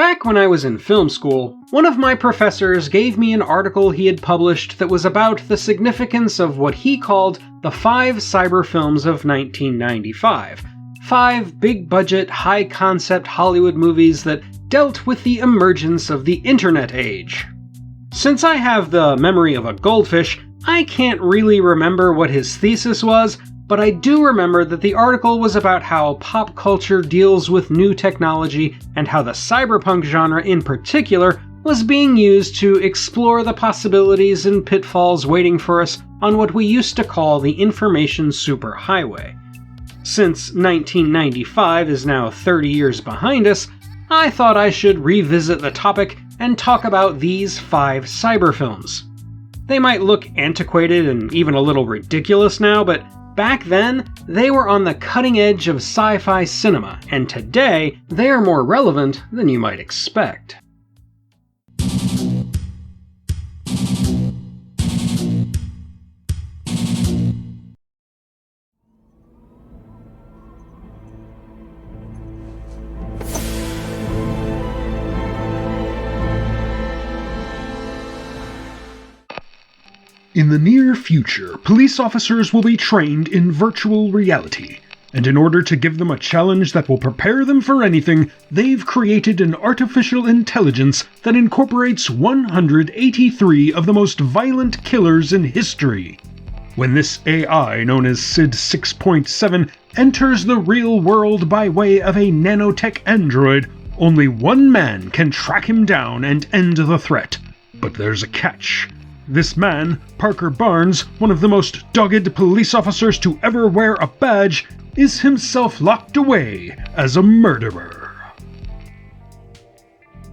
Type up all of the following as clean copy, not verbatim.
Back when I was in film school, one of my professors gave me an article he had published that was about the significance of what he called the 5 cyber films of 1995. 5 big-budget, high-concept Hollywood movies that dealt with the emergence of the internet age. Since I have the memory of a goldfish, I can't really remember what his thesis was, but I do remember that the article was about how pop culture deals with new technology and how the cyberpunk genre in particular was being used to explore the possibilities and pitfalls waiting for us on what we used to call the information superhighway. Since 1995 is now 30 years behind us, I thought I should revisit the topic and talk about these 5 cyber films. They might look antiquated and even a little ridiculous now, but back then, they were on the cutting edge of sci-fi cinema, and today, they are more relevant than you might expect. In the near future, police officers will be trained in virtual reality, and in order to give them a challenge that will prepare them for anything, they've created an artificial intelligence that incorporates 183 of the most violent killers in history. When this AI, known as SID 6.7, enters the real world by way of a nanotech android, only one man can track him down and end the threat. But there's a catch. This man, Parker Barnes, one of the most dogged police officers to ever wear a badge, is himself locked away as a murderer.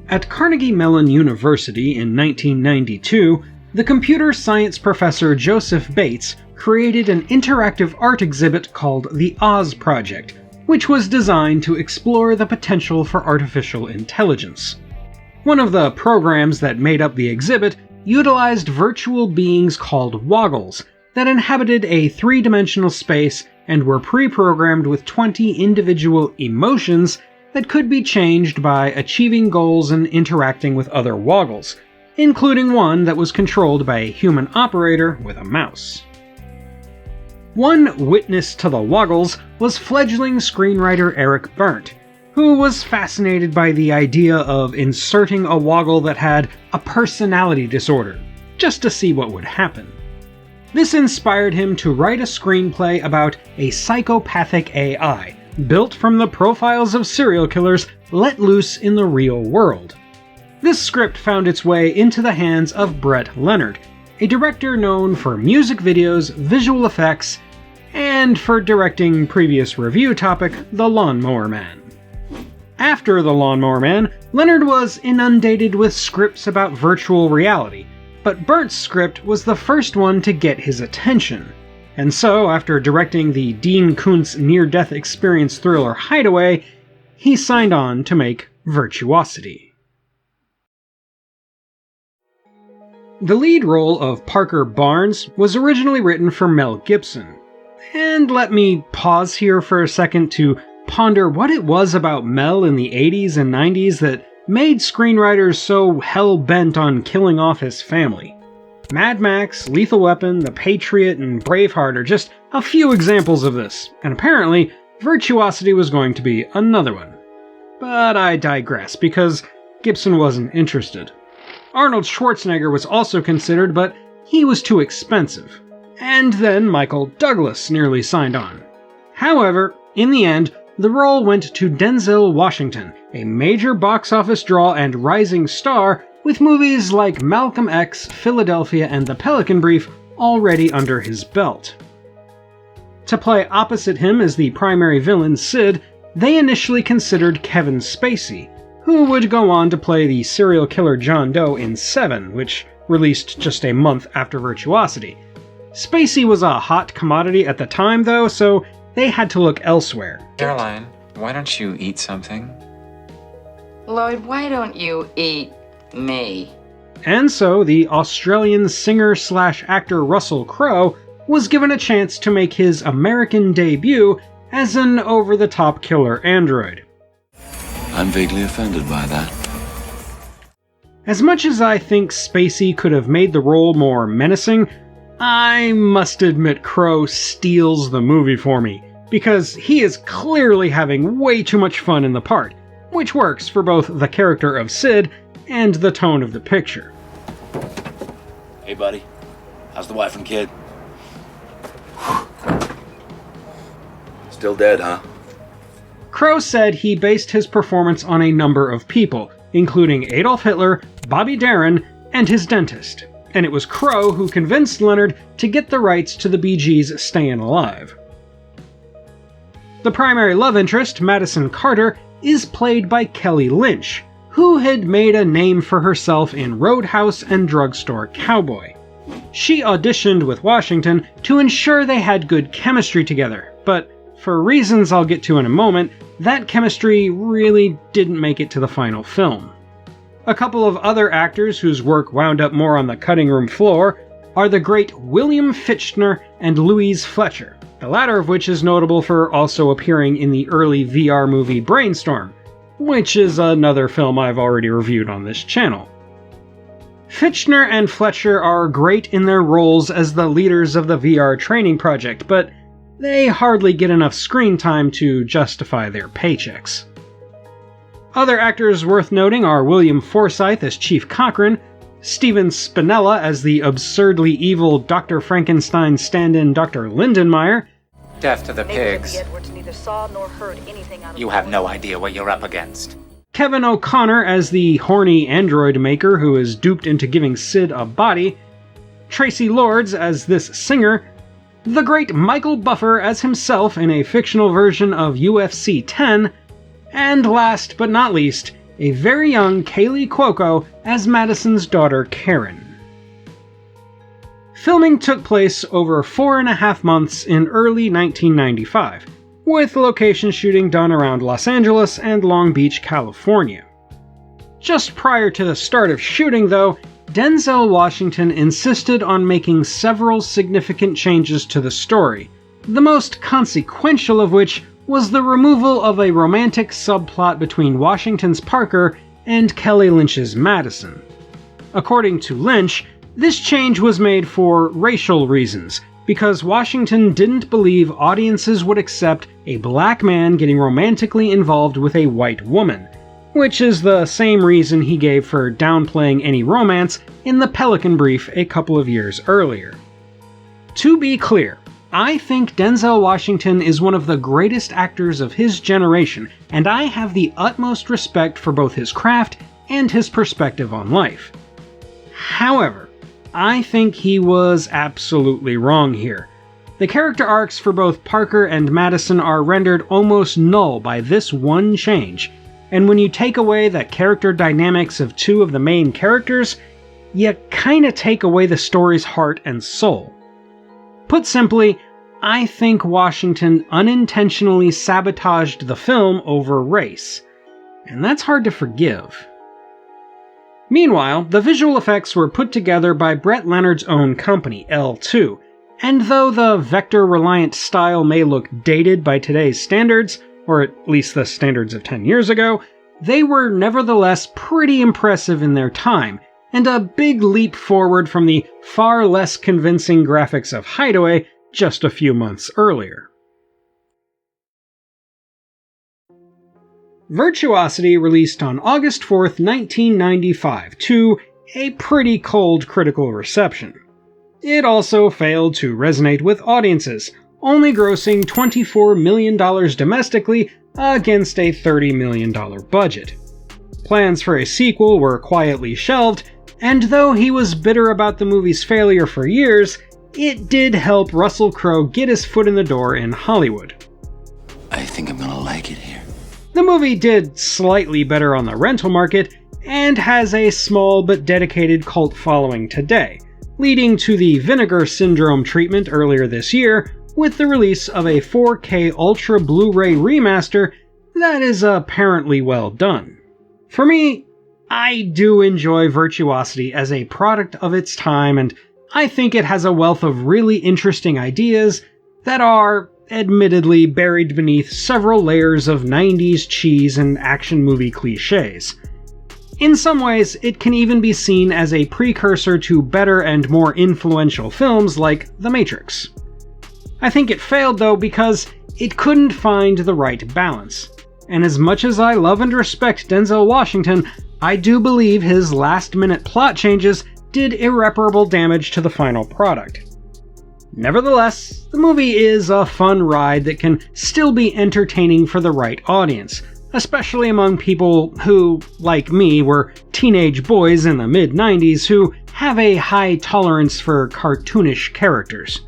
At Carnegie Mellon University in 1992, the computer science professor Joseph Bates created an interactive art exhibit called the Oz Project, which was designed to explore the potential for artificial intelligence. One of the programs that made up the exhibit utilized virtual beings called woggles that inhabited a 3-dimensional space and were pre-programmed with 20 individual emotions that could be changed by achieving goals and interacting with other woggles, including one that was controlled by a human operator with a mouse. One witness to the woggles was fledgling screenwriter Eric Berndt, who was fascinated by the idea of inserting a woggle that had a personality disorder, just to see what would happen. This inspired him to write a screenplay about a psychopathic AI, built from the profiles of serial killers let loose in the real world. This script found its way into the hands of Brett Leonard, a director known for music videos, visual effects, and for directing previous review topic, The Lawnmower Man. After The Lawnmower Man, Leonard was inundated with scripts about virtual reality, but Berndt's script was the first one to get his attention. And so, after directing the Dean Koontz near-death experience thriller Hideaway, he signed on to make Virtuosity. The lead role of Parker Barnes was originally written for Mel Gibson. And let me pause here for a second to ponder what it was about Mel in the 80s and 90s that made screenwriters so hell-bent on killing off his family. Mad Max, Lethal Weapon, The Patriot, and Braveheart are just a few examples of this, and apparently, Virtuosity was going to be another one. But I digress, because Gibson wasn't interested. Arnold Schwarzenegger was also considered, but he was too expensive. And then Michael Douglas nearly signed on. However, in the end, the role went to Denzel Washington, a major box office draw and rising star, with movies like Malcolm X, Philadelphia, and The Pelican Brief already under his belt. To play opposite him as the primary villain, Sid, they initially considered Kevin Spacey, who would go on to play the serial killer John Doe in Seven, which released just a month after Virtuosity. Spacey was a hot commodity at the time, though, so they had to look elsewhere. Caroline, why don't you eat something? Lloyd, why don't you eat me? And so the Australian singer-slash-actor Russell Crowe was given a chance to make his American debut as an over-the-top killer android. I'm vaguely offended by that. As much as I think Spacey could have made the role more menacing, I must admit Crow steals the movie for me, because he is clearly having way too much fun in the part, which works for both the character of Sid and the tone of the picture. Hey buddy, how's the wife and kid? Still dead, huh? Crow said he based his performance on a number of people, including Adolf Hitler, Bobby Darin, and his dentist, and it was Crow who convinced Leonard to get the rights to the Bee Gees' Stayin' Alive. The primary love interest, Madison Carter, is played by Kelly Lynch, who had made a name for herself in Roadhouse and Drugstore Cowboy. She auditioned with Washington to ensure they had good chemistry together, but for reasons I'll get to in a moment, that chemistry really didn't make it to the final film. A couple of other actors whose work wound up more on the cutting room floor are the great William Fichtner and Louise Fletcher, the latter of which is notable for also appearing in the early VR movie Brainstorm, which is another film I've already reviewed on this channel. Fichtner and Fletcher are great in their roles as the leaders of the VR training project, but they hardly get enough screen time to justify their paychecks. Other actors worth noting are William Forsythe as Chief Cochran, Steven Spinella as the absurdly evil Dr. Frankenstein stand-in Dr. Lindenmeyer. Death to the pigs. You have no idea what you're up against. Kevin O'Connor as the horny android maker who is duped into giving Sid a body, Tracy Lords as this singer, the great Michael Buffer as himself in a fictional version of UFC 10, and last but not least, a very young Kaylee Cuoco as Madison's daughter Karen. Filming took place over 4.5 months in early 1995, with location shooting done around Los Angeles and Long Beach, California. Just prior to the start of shooting, though, Denzel Washington insisted on making several significant changes to the story, the most consequential of which was the removal of a romantic subplot between Washington's Parker and Kelly Lynch's Madison. According to Lynch, this change was made for racial reasons, because Washington didn't believe audiences would accept a black man getting romantically involved with a white woman, which is the same reason he gave for downplaying any romance in The Pelican Brief a couple of years earlier. To be clear, I think Denzel Washington is one of the greatest actors of his generation, and I have the utmost respect for both his craft and his perspective on life. However, I think he was absolutely wrong here. The character arcs for both Parker and Madison are rendered almost null by this one change, and when you take away the character dynamics of two of the main characters, you kinda take away the story's heart and soul. Put simply, I think Washington unintentionally sabotaged the film over race, and that's hard to forgive. Meanwhile, the visual effects were put together by Brett Leonard's own company, L2, and though the vector-reliant style may look dated by today's standards, or at least the standards of 10 years ago, they were nevertheless pretty impressive in their time, and a big leap forward from the far less convincing graphics of Hideaway just a few months earlier. Virtuosity released on August 4th, 1995, to a pretty cold critical reception. It also failed to resonate with audiences, only grossing $24 million domestically against a $30 million budget. Plans for a sequel were quietly shelved, and though he was bitter about the movie's failure for years, it did help Russell Crowe get his foot in the door in Hollywood. I think I'm gonna like it here. The movie did slightly better on the rental market, and has a small but dedicated cult following today, leading to the Vinegar Syndrome treatment earlier this year, with the release of a 4K Ultra Blu-ray remaster that is apparently well done. For me, I do enjoy Virtuosity as a product of its time, and I think it has a wealth of really interesting ideas that are, admittedly, buried beneath several layers of 90s cheese and action movie cliches. In some ways, it can even be seen as a precursor to better and more influential films like The Matrix. I think it failed though because it couldn't find the right balance. And as much as I love and respect Denzel Washington, I do believe his last-minute plot changes did irreparable damage to the final product. Nevertheless, the movie is a fun ride that can still be entertaining for the right audience, especially among people who, like me, were teenage boys in the mid-90s who have a high tolerance for cartoonish characters.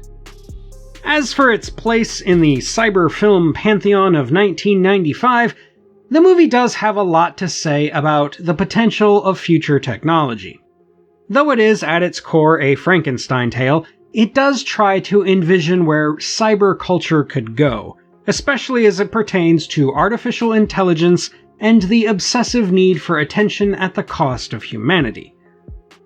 As for its place in the cyber film pantheon of 1995, the movie does have a lot to say about the potential of future technology. Though it is at its core a Frankenstein tale, it does try to envision where cyber culture could go, especially as it pertains to artificial intelligence and the obsessive need for attention at the cost of humanity.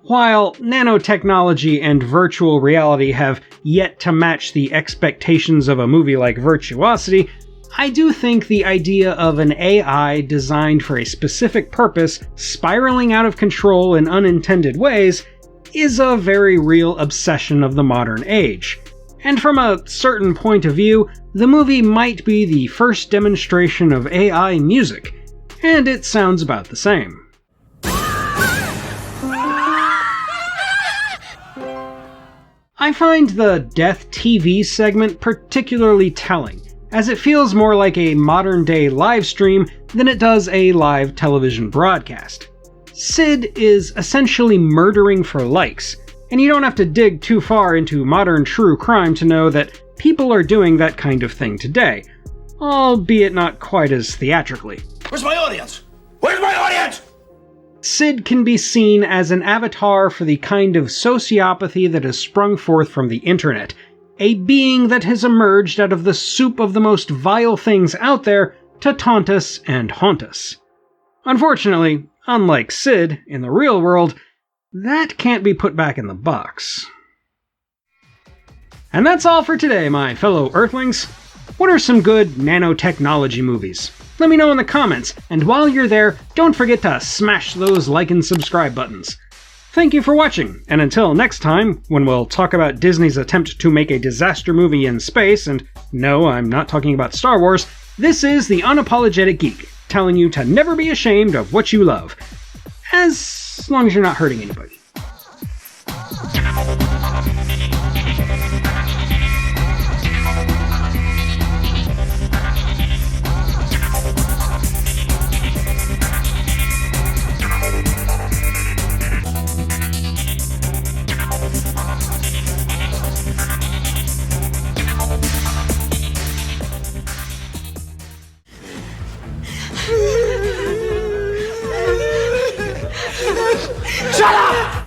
While nanotechnology and virtual reality have yet to match the expectations of a movie like Virtuosity, I do think the idea of an AI designed for a specific purpose spiraling out of control in unintended ways is a very real obsession of the modern age. And from a certain point of view, the movie might be the first demonstration of AI music, and it sounds about the same. I find the Death TV segment particularly telling, as it feels more like a modern-day live stream than it does a live television broadcast. Sid is essentially murdering for likes, and you don't have to dig too far into modern true crime to know that people are doing that kind of thing today, albeit not quite as theatrically. Where's my audience? Where's my audience? Sid can be seen as an avatar for the kind of sociopathy that has sprung forth from the internet, a being that has emerged out of the soup of the most vile things out there to taunt us and haunt us. Unfortunately, unlike Sid in the real world, that can't be put back in the box. And that's all for today, my fellow Earthlings. What are some good nanotechnology movies? Let me know in the comments, and while you're there, don't forget to smash those like and subscribe buttons. Thank you for watching, and until next time, when we'll talk about Disney's attempt to make a disaster movie in space, and no, I'm not talking about Star Wars, this is the Unapologetic Geek, telling you to never be ashamed of what you love. As long as you're not hurting anybody. Shut up!